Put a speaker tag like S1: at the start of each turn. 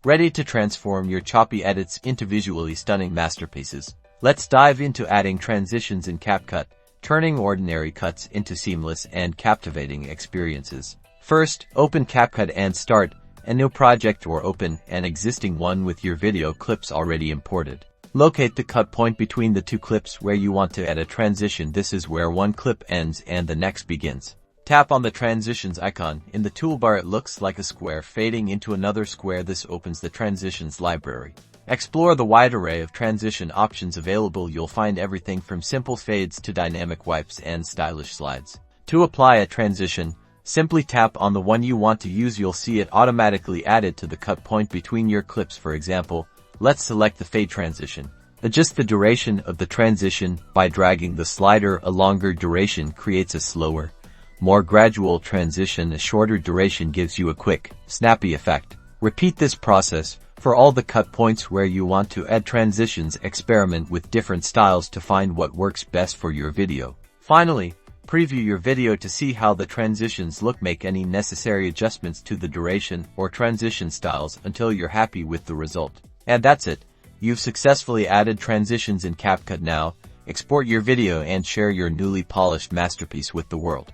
S1: ready to transform your choppy edits into visually stunning masterpieces. Let's dive into adding transitions in Capcut, turning ordinary cuts into seamless and captivating experiences. First, open Capcut and start a new project or open an existing one with your video clips already imported. Locate the cut point between the two clips where you want to add a transition. This is where one clip ends and the next begins. Tap on the transitions icon. In the toolbar it looks like a square fading into another square. This opens the transitions library. Explore the wide array of transition options available. You'll find everything from simple fades to dynamic wipes and stylish slides. To apply a transition, simply tap on the one you want to use. You'll see it automatically added to the cut point between your clips. For example, let's select the fade transition. Adjust the duration of the transition by dragging the slider. A longer duration creates a slower, more gradual transition. A shorter duration gives you a quick, snappy effect. Repeat this process for all the cut points where you want to add transitions. Experiment with different styles to find what works best for your video. Finally, preview your video to see how the transitions look. Make any necessary adjustments to the duration or transition styles until you're happy with the result. And that's it. You've successfully added transitions in Capcut. Now, export your video and share your newly polished masterpiece with the world.